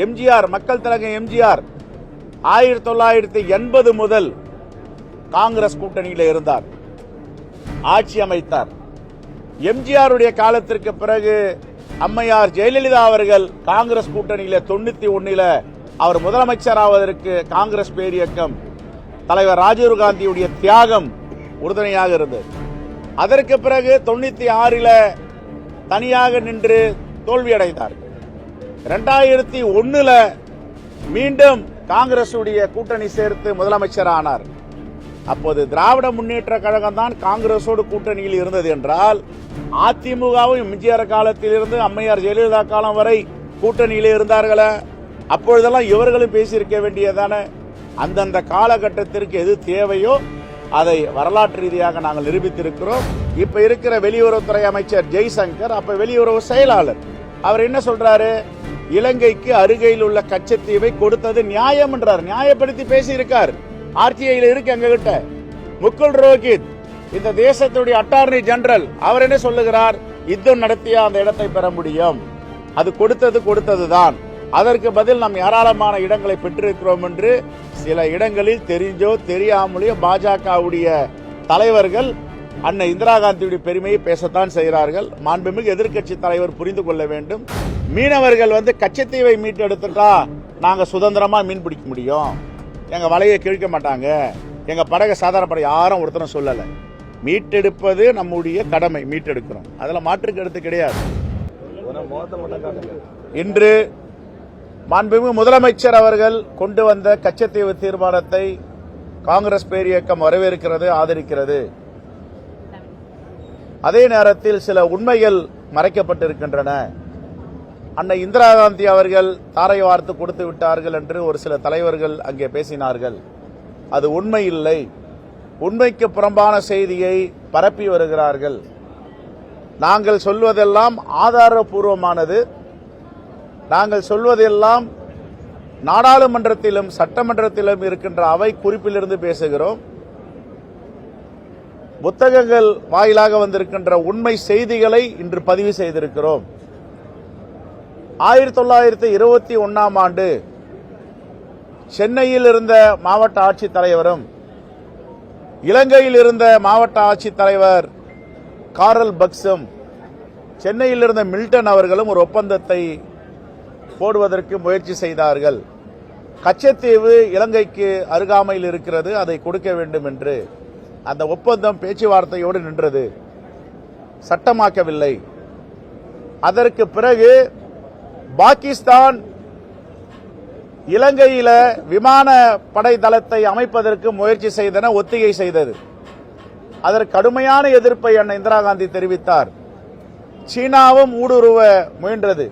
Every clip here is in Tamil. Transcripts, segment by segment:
எம்ஜிஆர், மக்கள் தலைவர் எம்ஜிஆர் 1980 முதல் காங்கிரஸ் கூட்டணியில் இருந்தார், ஆட்சி அமைத்தார். எம்ஜிஆருடைய காலத்திற்கு பிறகு அம்மையார் ஜெயலலிதா அவர்கள் காங்கிரஸ் கூட்டணியில 91 அவர் முதலமைச்சராவதற்கு காங்கிரஸ் பேரியக்கம் தலைவர் ராஜீவ்காந்தியுடைய தியாகம் உறுதுணையாக இருந்தது. அதற்கு பிறகு 96 தனியாக நின்று தோல்வியடைந்தார். 2001 மீண்டும் காங்கிரஸ் கூட்டணி சேர்த்து முதலமைச்சர் ஆனார். அப்போது திராவிட முன்னேற்ற கழகம் தான் காங்கிரஸோடு கூட்டணியில் இருந்தது என்றால், அதிமுகவும் எம்ஜிஆர் காலத்தில் இருந்து அம்மையார் ஜெயலலிதா காலம் வரை கூட்டணியிலே இருந்தார்களே, அப்பொழுதெல்லாம் இவர்களும் பேசியிருக்க வேண்டியதானே. அந்தந்த காலகட்டத்திற்கு எது தேவையோ அதை வரலாற்று ரீதியாக நாங்கள் நிரூபித்திருக்கிறோம். இப்ப இருக்கிற வெளியுறவுத்துறை அமைச்சர் ஜெய்சங்கர், அப்ப வெளியுறவு செயலாளர், அவர் என்ன சொல்றாரு? இலங்கைக்கு அருகையில் உள்ள கச்சத்தீவை கொடுத்தது நியாயம் என்றார். நியாயப்படுத்தி பேசியிருக்கார். ஆர்டிஐல இருக்கு எங்க கிட்ட. முகுல் ரோஹித், இந்த தேசத்துடைய அட்டார்னி ஜெனரல், அவர் என்ன சொல்லுகிறார்? யுத்தம் நடத்திய அந்த இடத்தை பெற முடியும், அது கொடுத்ததுதான். அதற்கு பதில் நாம் ஏராளமான இடங்களை பெற்றிருக்கிறோம் என்று சில இடங்களில் தெரிஞ்சோ தெரியாமலேயோ பாஜகவுடைய தலைவர்கள் அன்னை இந்திரா காந்தியுடைய பெருமையை பேசத்தான் செய்கிறார்கள். மாண்புமிகு எதிர்க்கட்சி தலைவர் புரிந்து கொள்ள வேண்டும். மீனவர்கள் கச்சத்தீவை மீட்டெடுத்துட்டா நாங்க சுதந்திரமா மீன் பிடிக்க முடியும், எங்க வலையை கிழிக்க மாட்டாங்க, எங்க படகு சாதாரண படகு யாரும் ஒருத்தரும் சொல்லல. மீட்டெடுப்பது நம்முடைய கடமை, மீட்டெடுக்கிறோம், அதுல மாற்று கருத்து கிடையாது. இன்று மாண்புமிகு முதலமைச்சர் அவர்கள் கொண்டு வந்த கச்சத்தீவு தீர்மானத்தை காங்கிரஸ் பேரியக்கம் வரவேற்கிறது, ஆதரிக்கிறது. அதே நேரத்தில் சில உண்மைகள் மறைக்கப்பட்டிருக்கின்றன. அன்னை இந்திரா காந்தி அவர்கள் தாரை வார்த்து கொடுத்து விட்டார்கள் என்று ஒரு சில தலைவர்கள் அங்கே பேசினார்கள். அது உண்மை இல்லை. உண்மைக்கு புறம்பான செய்தியை பரப்பி வருகிறார்கள். நாங்கள் சொல்வதெல்லாம் ஆதாரபூர்வமானது. நாங்கள் சொல்வதெல்லாம் நாடாளுமன்றத்திலும் சட்டமன்றத்திலும் இருக்கின்ற அவை குறிப்பிலிருந்து பேசுகிறோம். புத்தகங்கள் வாயிலாக வந்திருக்கின்ற உண்மை செய்திகளை இன்று பதிவு செய்திருக்கிறோம். 1921 ஆண்டு சென்னையில் இருந்த மாவட்ட ஆட்சித்தலைவரும் இலங்கையில் இருந்த மாவட்ட ஆட்சித்தலைவர் காரல் பக்ஸும் சென்னையில் இருந்த மில்டன் அவர்களும் ஒரு ஒப்பந்தத்தை போடுவதற்கு முயற்சி செய்தார்கள். கச்சத்தீவு இலங்கைக்கு அருகாமையில் இருக்கிறது, அதை கொடுக்க வேண்டும் என்று. அந்த ஒப்பந்தம் பேச்சுவார்த்தையோடு நின்றது, சட்டமாக்கவில்லை. அதற்கு பிறகு பாகிஸ்தான் இலங்கையில விமான படை தளத்தை அமைப்பதற்கு முயற்சி செய்தன, ஒத்திகை செய்தது. அதற்கு கடுமையான எதிர்ப்பை அன்னை இந்திரா காந்தி தெரிவித்தார். சீனாவும் ஊடுருவ முயன்றது,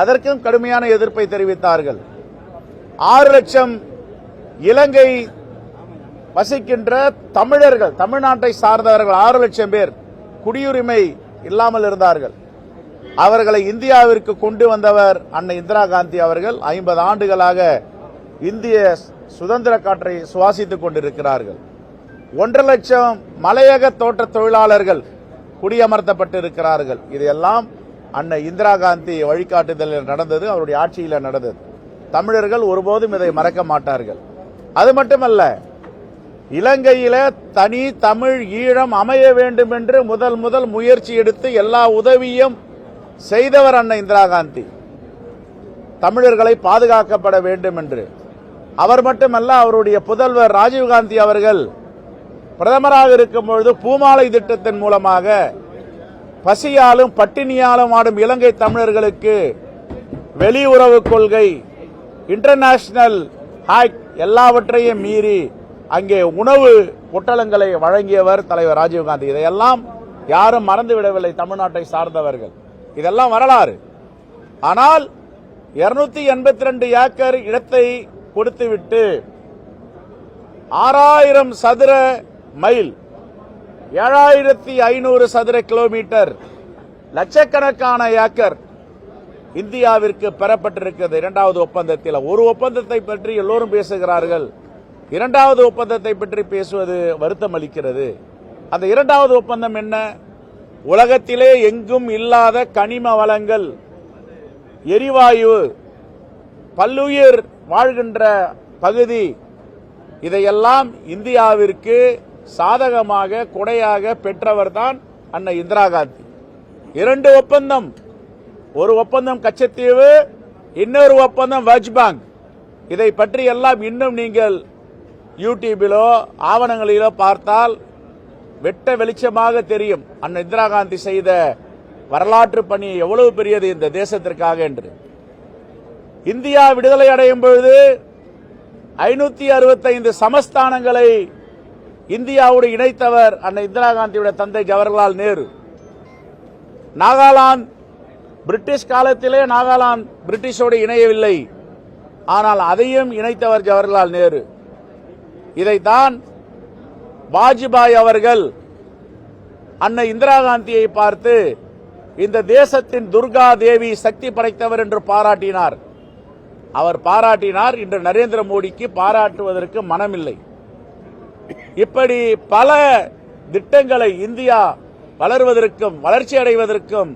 அதற்கும் கடுமையான எதிர்ப்பை தெரிவித்தார்கள். 6 லட்சம் இலங்கை வசிக்கின்ற தமிழர்கள், தமிழ்நாட்டை சார்ந்தவர்கள் 6 லட்சம் பேர் குடியுரிமை இல்லாமல் இருந்தார்கள். அவர்களை இந்தியாவிற்கு கொண்டு வந்தவர் அன்னை இந்திரா காந்தி அவர்கள். 50 ஆண்டுகளாக இந்திய சுதந்திர காற்றை சுவாசித்துக் கொண்டிருக்கிறார்கள். 1.5 லட்சம் மலையக தோட்ட தொழிலாளர்கள் குடியமர்த்தப்பட்டிருக்கிறார்கள். இதையெல்லாம் அன்னை இந்திரா காந்தி வழிகாட்டுதலில் நடந்தது, அவருடைய ஆட்சியில் நடந்தது. தமிழர்கள் ஒருபோதும் இதை மறக்க மாட்டார்கள். அது மட்டுமல்ல, இலங்கையில தனி தமிழ் ஈழம் அமைய வேண்டும் என்று முதல் முயற்சி எடுத்து எல்லா உதவியும் செய்தவர் அன்னை இந்திரா காந்தி. தமிழர்களை பாதுகாக்கப்பட வேண்டும் என்று. அவர் மட்டுமல்ல, அவருடைய புதல்வர் ராஜீவ்காந்தி அவர்கள் பிரதமராக இருக்கும் பொழுது பூமாலை திட்டத்தின் மூலமாக பசியாலும் பட்டினியாலும் ஆடும் இலங்கை தமிழர்களுக்கு வெளியுறவு கொள்கை, இன்டர்நேஷனல் ஹேக் எல்லாவற்றையும் மீறி அங்கே உணவு பொட்டலங்களை வழங்கியவர் தலைவர் ராஜீவ்காந்தி. இதையெல்லாம் யாரும் மறந்துவிடவில்லை, தமிழ்நாட்டை சார்ந்தவர்கள். இதெல்லாம் வரலாறு. ஆனால் 282 ஏக்கர் இடத்தை கொடுத்துவிட்டு 6000 சதுர மைல், 7500 சதுர கிலோமீட்டர், லட்சக்கணக்கான ஏக்கர் இந்தியாவிற்கு பெறப்பட்டிருக்கிறது. 2வது ஒப்பந்தத்தில் ஒரு ஒப்பந்தத்தை பற்றி எல்லோரும் பேசுகிறார்கள். 2வது ஒப்பந்தத்தை பற்றி பேசுவது வருத்தம் அளிக்கிறது. அந்த 2வது ஒப்பந்தம் என்ன? உலகத்திலே எங்கும் இல்லாத கனிம வளங்கள், எரிவாயு, பல்லுயிர் வாழ்கின்ற பகுதி, இதையெல்லாம் இந்தியாவிற்கு சாதகமாக கொடையாக பெற்றவர் தான் அன்னை இந்திரா காந்தி. 2 ஒப்பந்தம், ஒரு ஒப்பந்தம் கச்சத்தீவு, இன்னொரு ஒப்பந்தம் வேர்ல்ட் பேங்க். இதை பற்றி எல்லாம் இன்னும் நீங்கள் யூடியூபிலோ ஆவணங்களிலோ பார்த்தால் வெட்ட வெளிச்சமாக தெரியும் அன்னை இந்திரா காந்தி செய்த வரலாற்று பணி எவ்வளவு பெரியது இந்த தேசத்திற்காக என்று. இந்தியா விடுதலை அடையும் பொழுது 565 சமஸ்தானங்களை இந்தியாவோடு இணைத்தவர் அன்னை இந்திரா காந்தியுடைய தந்தை ஜவஹர்லால் நேரு. நாகாலாந்து பிரிட்டிஷ் காலத்திலே நாகாலாந்து பிரிட்டிஷோடு இணையவில்லை, ஆனால் அதையும் இணைத்தவர் ஜவஹர்லால் நேரு. இதைத்தான் வாஜ்பாய் அவர்கள் அன்னை இந்திரா காந்தியை பார்த்து இந்த தேசத்தின் துர்கா தேவி சக்தி படைத்தவர் என்று பாராட்டினார். அவர் பாராட்டினார். இன்று நரேந்திர மோடிக்கு பாராட்டுவதற்கு மனமில்லை. இப்படி பல திட்டங்களை இந்தியா வளர்வதற்கும் வளர்ச்சி அடைவதற்கும்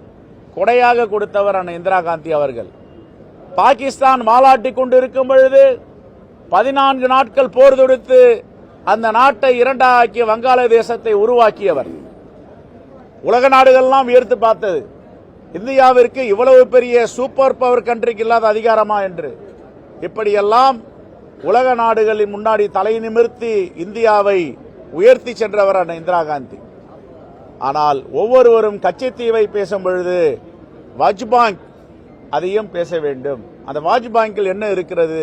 கொடையாக கொடுத்தவர் அன்னை இந்திரா காந்தி அவர்கள். பாகிஸ்தான் வாலாட்டிக் கொண்டிருக்கும் பொழுது 14 நாட்கள் போர் தொடுத்து அந்த நாட்டை இரண்டாக்கி வங்காளதேசத்தை உருவாக்கியவர். உலக நாடுகள்லாம் உயர்த்து பார்த்தது, இந்தியாவிற்கு இவ்வளவு பெரிய சூப்பர் பவர் கண்ட்ரிக்கு இல்லாத அதிகாரமா என்று. இப்படியெல்லாம் உலக நாடுகளின் முன்னாடி தலை நிமிர்த்தி இந்தியாவை உயர்த்தி சென்றவர் அன்னை இந்திரா காந்தி. ஆனால் ஒவ்வொருவரும் கச்சத்தீவை பேசும் பொழுது வேர்ல்ட் பேங்க் அதையும் பேச வேண்டும். அந்த வேர்ல்ட் பேங்கில் என்ன இருக்கிறது?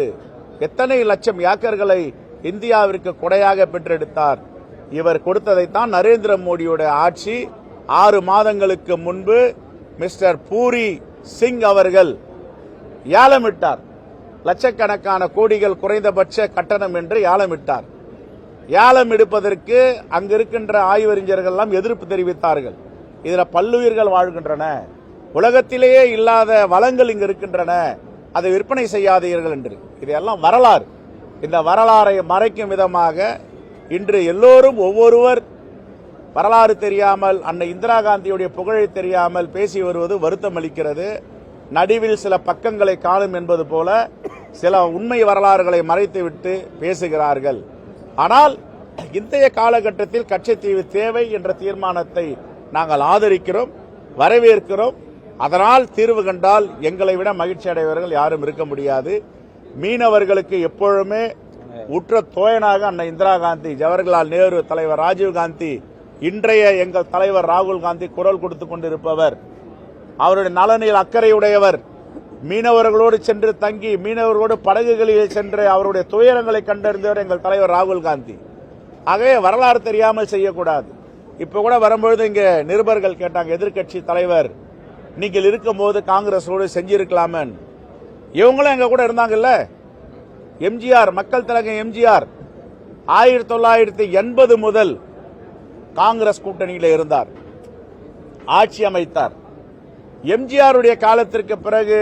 எத்தனை லட்சம் ஏக்கர்களை இந்தியாவிற்கு கொடையாக பெற்றெடுத்தார். இவர் கொடுத்ததைத்தான் நரேந்திர மோடியோட ஆட்சி 6 மாதங்களுக்கு முன்பு மிஸ்டர் பூரி சிங் அவர்கள் ஏலமிட்டார். லட்சக்கணக்கான கோடிகள் குறைந்தபட்ச கட்டணம் என்று ஏலமிட்டார். ஏலம் எடுப்பதற்கு அங்கிருக்கின்ற ஆய்வறிஞர்கள் எல்லாம் எதிர்ப்பு தெரிவித்தார்கள். இதில் பல்லுயிர்கள் வாழ்கின்றன, உலகத்திலேயே இல்லாத வளங்கள் இங்கு இருக்கின்றன, அதை விற்பனை செய்யாதீர்கள் என்று. இதெல்லாம் வரலாறு. இந்த வரலாறை மறைக்கும் விதமாக இன்று எல்லோரும் ஒவ்வொருவர் வரலாறு தெரியாமல் அன்னை இந்திரா காந்தியுடைய புகழை தெரியாமல் பேசி வருவது வருத்தம் அளிக்கிறது. நடுவில் சில பக்கங்களை காணும் என்பது போல சில உண்மை வரலாறுகளை மறைத்துவிட்டு பேசுகிறார்கள். ஆனால் இன்றைய காலகட்டத்தில் கச்சத்தீவு தேவை என்ற தீர்மானத்தை நாங்கள் ஆதரிக்கிறோம், வரவேற்கிறோம். அதனால் தீர்வு கண்டால் எங்களை விட மகிழ்ச்சி அடைவர்கள் யாரும் இருக்க முடியாது. மீனவர்களுக்கு எப்பொழுதுமே உற்ற தோழனாக அன்னை இந்திரா காந்தி, ஜவஹர்லால் நேரு, தலைவர் ராஜீவ் காந்தி, இன்றைய எங்கள் தலைவர் ராகுல் காந்தி குரல் கொடுத்துக் கொண்டிருப்பவர். அவருடைய நலனில் அக்கறையுடையவர். மீனவர்களோடு சென்று தங்கி மீனவர்களோடு படகுகளில் சென்று அவருடைய துயரங்களை கண்டறிந்தவர் எங்கள் தலைவர் ராகுல் காந்தி. ஆகவே வரலாறு தெரியாமல் செய்யக்கூடாது. இப்ப கூட வரும்பொழுது இங்க நிருபர்கள் கேட்டாங்க, எதிர்க்கட்சி தலைவர் நீங்கள் இருக்கும்போது காங்கிரஸோடு செஞ்சிருக்கலாமே. இவங்களும் எங்க கூட இருந்தாங்கல்ல. எம்ஜிஆர், மக்கள் தலைவர் எம்ஜிஆர் 1980 முதல் காங்கிரஸ் கூட்டணியில் இருந்தார், ஆட்சி அமைத்தார். எம்ஜிஆருடைய காலத்திற்கு பிறகு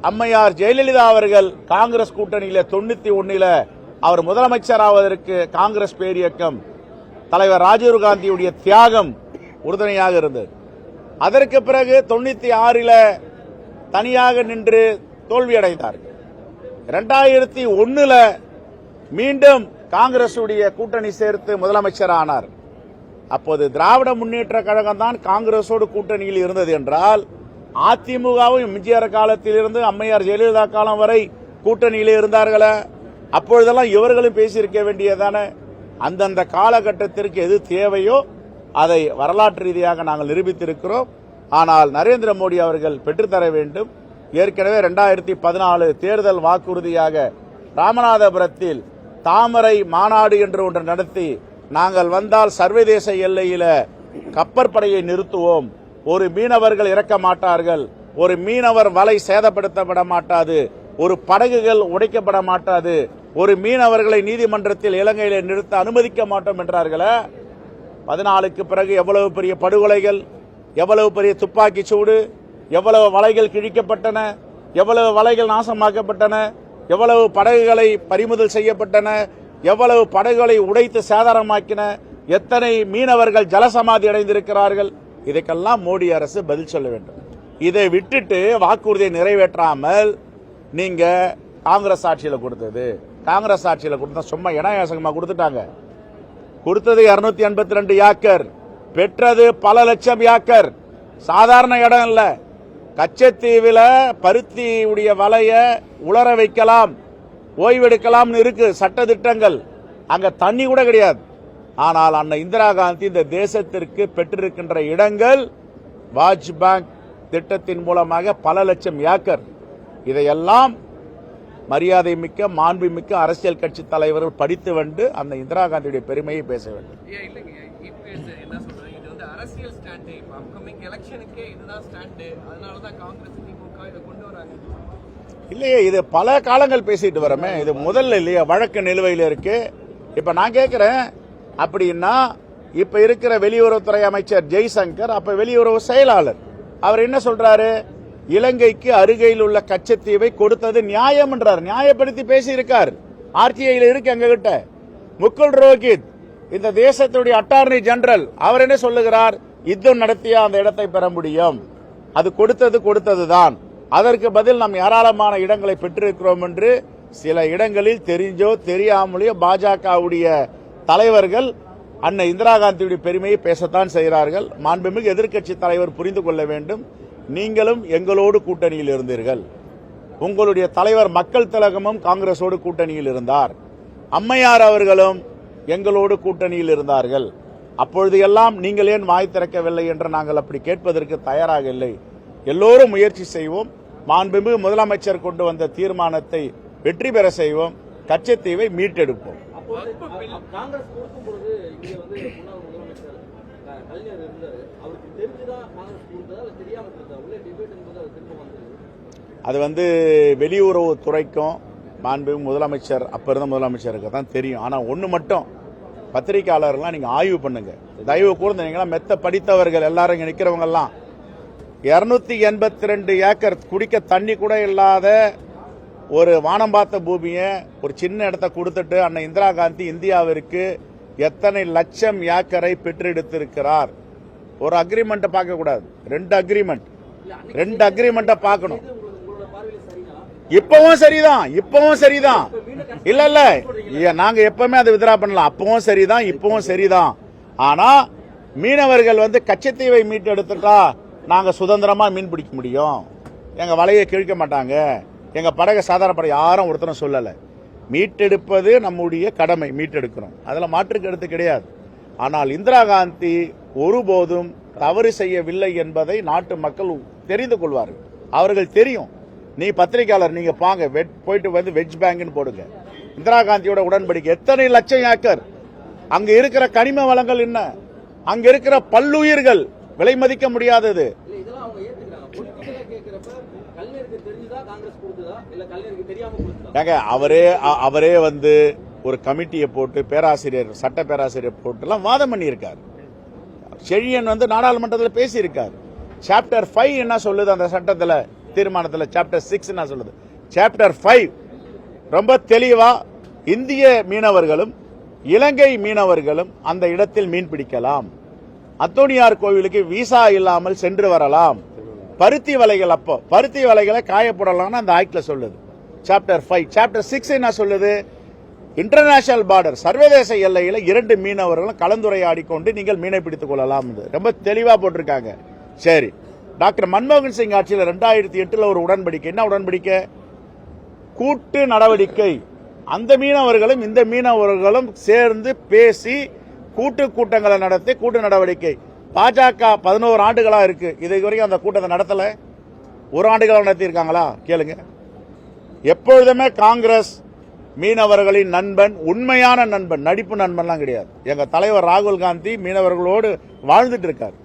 அம்மையார் ஜெயலலிதா அவர்கள் காங்கிரஸ் கூட்டணியில 91 அவர் முதலமைச்சராவதற்கு காங்கிரஸ் பேரியக்கம் தலைவர் ராஜீவ் காந்தியுடைய தியாகம் உறுதுணையாக இருந்தது. அதற்கு பிறகு 96 தனியாக நின்று தோல்வியடைந்தார். 2001 மீண்டும் காங்கிரஸ் கூட்டணி சேர்த்து முதலமைச்சர் ஆனார். அப்போது திராவிட முன்னேற்ற கழகம் தான் காங்கிரஸோடு கூட்டணியில் இருந்தது என்றால், அதிமுகவும் எம்ஜிஆர் காலத்திலிருந்து அம்மையார் ஜெயலலிதா காலம் வரை கூட்டணியிலே இருந்தார்களே. அப்பொழுதெல்லாம் இவர்களும் பேசியிருக்க வேண்டியதானே. அந்தந்த காலகட்டத்திற்கு எது தேவையோ அதை வரலாற்று ரீதியாக நாங்கள் நிரூபித்திருக்கிறோம். ஆனால் நரேந்திர மோடி அவர்கள் பெற்றுத்தர வேண்டும். ஏற்கனவே 2014 தேர்தல் வாக்குறுதியாக ராமநாதபுரத்தில் தாமரை மாநாடு என்று ஒன்று நடத்தி, நாங்கள் வந்தால் சர்வதேச எல்லையில கப்பற்படையை நிறுத்துவோம், ஒரு மீனவர்கள் இறக்க மாட்டார்கள், ஒரு மீனவர் வலை சேதப்படுத்தப்பட மாட்டாது, ஒரு படகுகள் உடைக்கப்பட மாட்டாது, ஒரு மீனவர்களை நீதிமன்றத்தில் இலங்கையில நிறுத்த அனுமதிக்க மாட்டோம் என்றார்களே. 14க்கு பிறகு எவ்வளவு பெரிய படுகொலைகள், எவ்வளவு பெரிய துப்பாக்கி சூடு, எவ்வளவு வலைகள் கிழிக்கப்பட்டன, எவ்வளவு வலைகள் நாசமாக்கப்பட்டன, எவ்வளவு படகுகளை பறிமுதல் செய்யப்பட்டன, எவ்வளவு படகுகளை உடைத்து சேதாரமாக்கின, எத்தனை மீனவர்கள் ஜலசமாதி அடைந்திருக்கிறார்கள். இதுக்கெல்லாம் மோடி அரசு பதில் சொல்ல வேண்டும். இதை விட்டுட்டு வாக்குறுதியை நிறைவேற்றாமல் நீங்க காங்கிரஸ் ஆட்சியில் கொடுத்தது. காங்கிரஸ் ஆட்சியில் கொடுத்தா சும்மா இணையாசகமா கொடுத்துட்டாங்க. கொடுத்தது 282 ஏக்கர், பெற்றது பல லட்சம் ஏக்கர். சாதாரண இடம் இல்ல. கச்சத்தீவில் பருத்தி உடைய வலைய உலர வைக்கலாம், ஓய்வெடுக்கலாம் இருக்கு சட்ட திட்டங்கள். அங்க தண்ணி கூட கிடையாது. ஆனால் அண்ணா இந்திரா காந்தி இந்த தேசத்திற்கு பெற்றிருக்கின்ற இடங்கள் வாஜ்பேங்க் திட்டத்தின் மூலமாக பல லட்சம் ஏக்கர். இதையெல்லாம் மரியாதை மிக்க மாண்புமிக்க அரசியல் கட்சி தலைவர்கள் படித்து வந்து அந்த இந்திரா காந்தியுடைய பெருமையை பேச வேண்டும். இல்லையே, இது பல காலங்கள் பேசிட்டு வரமே. இது முதல்ல இல்லையா, வழக்கு நிலுவையில் இருக்கு. இப்ப நான் கேட்கிறேன், அப்படின்னா இப்ப இருக்கிற வெளியுறவுத்துறை அமைச்சர் ஜெய்சங்கர், அப்ப வெளியுறவு செயலாளர், அவர் என்ன சொல்றாரு? இலங்கைக்கு அருகையில் உள்ள கச்சத்தீவை கொடுத்தது நியாயம் என்றார். நியாயப்படுத்தி பேசியிருக்கார். ஆர்டிஐல இருக்கு எங்க கிட்ட. முகுல் ரோஹித், இந்த தேசத்துடைய அட்டார்னி ஜெனரல், அவர் என்ன சொல்லுகிறார்? யுத்தம் நடத்திய அந்த இடத்தை பெற முடியும், அது கொடுத்ததுதான். அதற்கு பதில் நாம் ஏராளமான இடங்களை பெற்றிருக்கிறோம் என்று சில இடங்களில் தெரிஞ்சோ தெரியாமலேயோ பாஜகவுடைய தலைவர்கள் அன்னை இந்திரா காந்தியுடைய பெருமையை பேசத்தான் செய்கிறார்கள். மாண்புமிகு எதிர்க்கட்சி தலைவர் புரிந்து கொள்ள வேண்டும். நீங்களும் எங்களோடு கூட்டணியில் இருந்தீர்கள். உங்களுடைய தலைவர் மக்கள் திலகமும் காங்கிரஸோடு கூட்டணியில் இருந்தார். அம்மையார் அவர்களும் எங்களோடு கூட்டணியில் இருந்தார்கள். அப்பொழுது எல்லாம் நீங்கள் ஏன் வாய் திறக்கவில்லை என்று நாங்கள் அப்படி கேட்பதற்கு தயாராக இல்லை. எல்லோரும் முயற்சி செய்வோம். மாண்புமிகு முதலமைச்சர் கொண்டு வந்த தீர்மானத்தை வெற்றி பெற செய்வோம். கச்சத்தீவை மீட்டெடுப்போம். காங்கிரஸ் கொடுக்கும்போது இங்க வந்து முன்னாள் முதலமைச்சர் கலைஞர் இருந்தாரு, அவருக்கு தெரிஞ்சுதான் காங்கிரஸ் கொடுத்ததா இல்ல தெரியாம கொடுத்தா? உள்ள டிபேட் என்பது அது திரும்ப வந்தது. அது வெளியுறவு துறைக்கும் மாண்புமிகு முதலமைச்சர், அப்ப இருந்த முதலமைச்சருக்கு தான் தெரியும். ஆனா ஒண்ணு மட்டும், பத்திரிகையாளர்கள்லாம் நீங்க ஆய்வு பண்ணுங்க. தயவு கூர்ந்து நீங்க மெத்த படித்தவர்கள் எல்லாரும் இங்க நிக்கிறவங்க எல்லாம் 282 ஏக்கர் குடிக்க தண்ணி கூட இல்லாத ஒரு வானம் பார்த்த பூமியை ஒரு சின்ன இடத்தை கொடுத்துட்டு அன்னை இந்திரா காந்தி இந்தியாவிற்கு எத்தனை லட்சம் ஏக்கரை பெற்றெடுத்திருக்கிறார். ஒரு அக்ரிமெண்ட் பார்க்க கூடாது, ரெண்டு அக்ரிமெண்ட் பார்க்கணும். இப்பவும் சரிதான். இல்ல நாங்க எப்பவுமே அதை வித்ரா பண்ணலாம். அப்பவும் சரிதான், இப்பவும் சரிதான். ஆனா மீனவர்கள் கச்சத்தீவை மீட்டெடுத்துட்டா நாங்க சுதந்திரமா மீன் பிடிக்க முடியும். எங்க வலையை கிழிக்க மாட்டாங்க, எங்க படகு சாதாரண படகு யாரும் ஒருத்தரும் சொல்லல. மீட்டெடுப்பது நம்முடைய கடமை, மீட்டெடுக்கிறோம், அதுல மாற்று கருத்து கிடையாது. ஆனால் இந்திரா காந்தி ஒருபோதும் தவறு செய்யவில்லை என்பதை நாட்டு மக்கள் தெரிந்து கொள்வார்கள். அவர்கள் தெரியும். நீ பத்திரிகையாளர், நீங்க பாங்க போயிட்டு வெஜ் பேங்க்னு போடுங்க. இந்திரா காந்தியோட உடன்படிக்கை எத்தனை லட்சம் ஏக்கர், அங்க இருக்கிற கனிம வளங்கள் என்ன, அங்க இருக்கிற பல்லுயிர்கள் விலை மதிக்க முடியாதது. அவரே ஒரு கமிட்டியை போட்டு பேராசிரியர், சட்ட பேராசிரியர் போட்டு எல்லாம் வாதம் பண்ணி இருக்காரு. செழியன் நாடாளுமன்றத்தில் பேசி இருக்காரு. சாப்டர் 5 என்ன சொல்லுது அந்த சட்டத்தில், தீர்மானத்தில் சாப்டர் 6 என்ன சொல்லுது? சாப்டர் 5 ரொம்ப தெளிவா இந்திய மீனவர்களும் இலங்கை மீனவர்களும் அந்த இடத்தில் மீன் பிடிக்கலாம். அத்தோணியார் கோவிலுக்கு விசா இல்லாமல் சென்று வரலாம். பருத்தி வலைகளை காயப்படலாம் அந்த ஆக்ட்ல சொல்லுது. சாப்டர் 5. சாப்டர் 6 என்ன சொல்லுது? இன்டர்நேஷனல் பார்டர், சர்வதேச எல்லையில 2 மீனவர்களும் கலந்துரையாடி கொண்டு நீங்கள் மீனை பிடித்துக் கொள்ளலாம். ரொம்ப தெளிவா போட்டிருக்காங்க. சரி, டாக்டர் மன்மோகன் சிங் ஆட்சியில் 2008 ஒரு உடன்படிக்கை. என்ன உடன்படிக்கை? கூட்டு நடவடிக்கை. அந்த மீனவர்களும் இந்த மீனவர்களும் சேர்ந்து பேசி கூட்டங்களை நடத்தி கூட்டு நடவடிக்கை. பாஜக 11 ஆண்டுகளா இருக்கு, இது வரைக்கும் அந்த கூட்டத்தை நடத்தல. ஒரு ஆண்டுகளா நடத்தி இருக்காங்களா? கேளுங்க. எப்பொழுதுமே காங்கிரஸ் மீனவர்களின் நண்பன், உண்மையான நண்பன், நடிப்பு நண்பன்லாம் கிடையாது. எங்க தலைவர் ராகுல் காந்தி மீனவர்களோடு வாழ்ந்துட்டு இருக்காரு.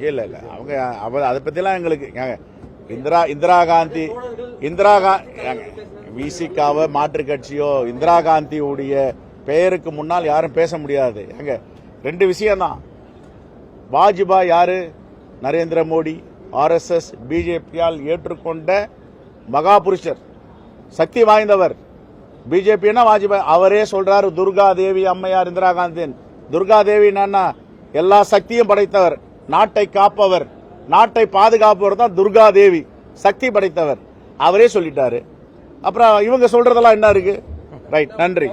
இல்ல அவங்க அதை பத்தி எல்லாம் எங்களுக்கு இந்திரா காந்தி விசிகாவோ மாற்று கட்சியோ இந்திரா காந்தியுடைய பெயருக்கு முன்னால் யாரும் பேச முடியாது. எங்க 2 விஷயம்தான். வாஜ்பாய் யாரு? நரேந்திர மோடி, RSS, பிஜேபியால் ஏற்றுக்கொண்ட மகாபுருஷர், சக்தி வாய்ந்தவர். பிஜேபி வாஜ்பாய் அவரே சொல்றாரு, துர்கா தேவி அம்மையார் இந்திரா காந்தி. துர்கா தேவி எல்லா சக்தியும் படைத்தவர், நாட்டை காப்பவர், நாட்டை பாதுகாப்பவர் தான் துர்கா தேவி. சக்தி படைத்தவர் அவரே சொல்லிட்டாரு. அப்புறம் இவங்க சொல்றதெல்லாம் என்ன இருக்கு? ரைட், நன்றி.